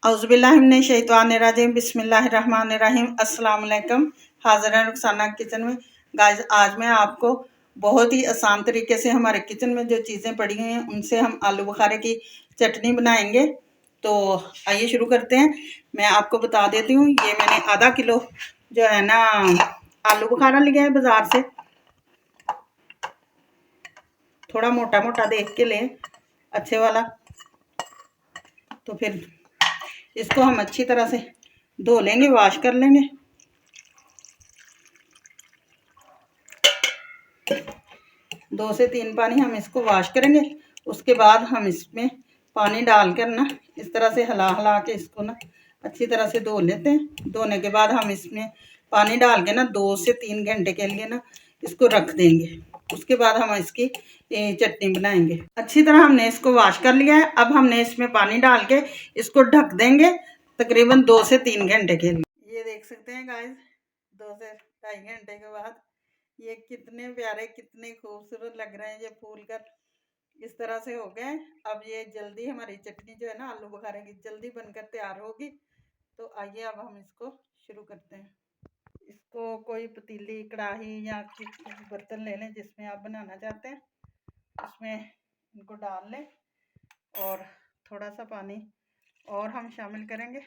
औज़ुबिल्लाहिमिनश्शैतानिर्रजीम बिस्मिल्लाहिर्रहमानिर्रहीम। अस्सलाम वालेकुम। हाज़िर है रुखसाना किचन में। गाइस, आज मैं आपको बहुत ही आसान तरीके से हमारे किचन में जो चीज़ें पड़ी हुई हैं उनसे हम आलू बुखारे की चटनी बनाएंगे। तो आइए शुरू करते हैं। मैं आपको बता देती हूँ, ये मैंने आधा किलो जो है ना आलू बुखारा लिया है बाज़ार से। थोड़ा मोटा मोटा देख के लें, अच्छे वाला। तो फिर इसको हम अच्छी तरह से धो लेंगे, वॉश कर लेंगे। दो से तीन पानी हम इसको वॉश करेंगे। उसके बाद हम इसमें पानी डालकर ना इस तरह से हिला हिला के इसको ना अच्छी तरह से धो लेते हैं। धोने के बाद हम इसमें पानी डाल के ना 2 से 3 घंटे के लिए ना इसको रख देंगे। उसके बाद हम इसकी चटनी बनाएंगे। अच्छी तरह हमने इसको वॉश कर लिया है। अब हमने इसमें पानी डाल के इसको ढक देंगे तकरीबन 2 से 3 घंटे के लिए। ये देख सकते हैं गाइस, 2 से 2.5 घंटे के बाद ये कितने प्यारे, कितने खूबसूरत लग रहे हैं। ये फूल कर इस तरह से हो गए। अब ये जल्दी हमारी चटनी जो है ना आलू बुखारे की जल्दी बनकर तैयार होगी। तो आइए अब हम इसको शुरू करते हैं। इसको कोई पतीली, कढ़ाई या किसी बर्तन ले लें जिसमें आप बनाना चाहते हैं। उसमें इनको डाल लें और थोड़ा सा पानी और हम शामिल करेंगे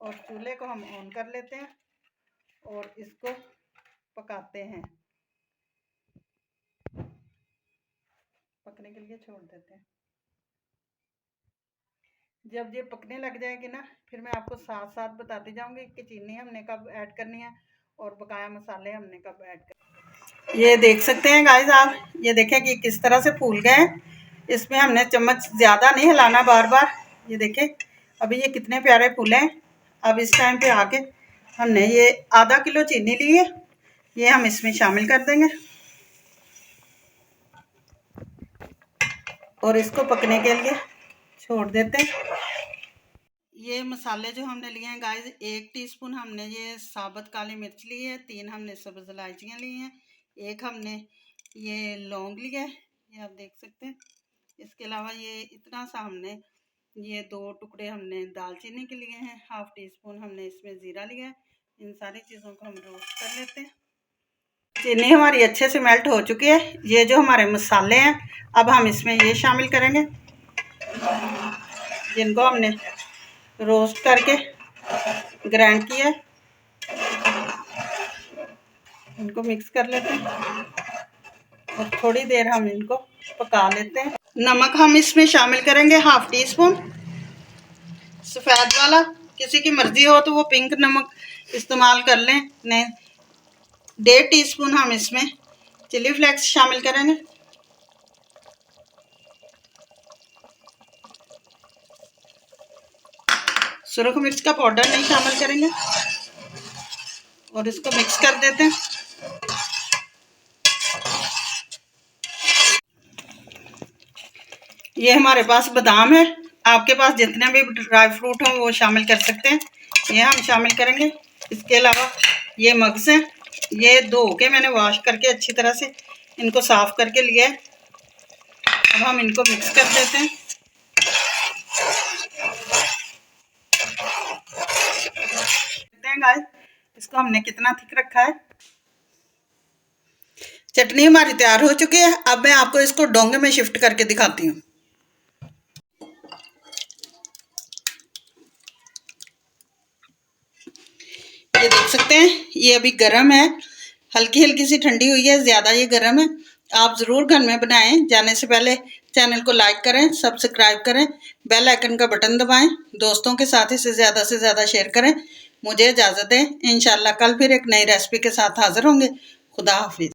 और चूल्हे को हम ऑन कर लेते हैं और इसको पकाते हैं। पकने के लिए छोड़ देते हैं। जब ये पकने लग जाएगी ना, फिर मैं आपको साथ साथ बताती जाऊंगी कि चीनी हमने कब ऐड करनी है और बकाया मसाले हमने कब ऐड करने। ये देख सकते हैं गाइस, आप ये देखें कि किस तरह से फूल गए। इसमें हमने चम्मच ज़्यादा नहीं हिलाना बार बार। ये देखें अभी ये कितने प्यारे फूले हैं। अब इस टाइम पे आके हमने ये आधा किलो चीनी ली है, ये हम इसमें शामिल कर देंगे और इसको पकने के लिए छोड़ देते हैं। ये मसाले जो हमने लिए हैं गाइस, 1 टीस्पून हमने ये साबुत काली मिर्च ली है, 3 हमने सब्ज़ इलायचियाँ ली हैं, 1 हमने ये लौंग लिया है, ये आप देख सकते हैं। इसके अलावा ये इतना सा हमने ये 2 टुकड़े हमने दालचीनी के लिए हैं, 1/2 टीस्पून हमने इसमें ज़ीरा लिया है। इन सारी चीज़ों को हम रोस्ट कर लेते हैं। चीनी हमारी अच्छे से मेल्ट हो चुकी है। ये जो हमारे मसाले हैं अब हम इसमें ये शामिल करेंगे जिनको हमने रोस्ट करके ग्राइंड किया है। इनको मिक्स कर लेते हैं और थोड़ी देर हम इनको पका लेते हैं। नमक हम इसमें शामिल करेंगे 1/2 टीस्पून सफ़ेद वाला। किसी की मर्जी हो तो वो पिंक नमक इस्तेमाल कर लें, नहीं 1.5 टीस्पून हम इसमें चिली फ्लेक्स शामिल करेंगे। सुरख मिर्च का पाउडर नहीं शामिल करेंगे और इसको मिक्स कर देते हैं। ये हमारे पास बादाम है, आपके पास जितने भी ड्राई फ्रूट हो वो शामिल कर सकते हैं। ये हम शामिल करेंगे। इसके अलावा ये मग्स हैं, ये धो के मैंने वॉश करके अच्छी तरह से इनको साफ़ करके लिया है। अब हम इनको मिक्स कर देते हैं। गाइस, इसको हमने कितना थिक रखा है। चटनी हमारी तैयार हो चुकी है। अब मैं आपको इसको डोंगे में शिफ्ट करके दिखाती हूँ। ये देख सकते हैं, ये अभी गर्म है, हल्की हल्की सी ठंडी हुई है, ज़्यादा ये गर्म है। आप ज़रूर घर में बनाएं। जाने से पहले चैनल को लाइक करें, सब्सक्राइब करें, बेल आइकन का बटन दबाएं, दोस्तों के साथ इसे ज़्यादा से ज़्यादा शेयर करें। मुझे इजाज़त दें। इंशाल्लाह कल फिर एक नई रेसिपी के साथ हाज़िर होंगे। खुदा हाफिज़।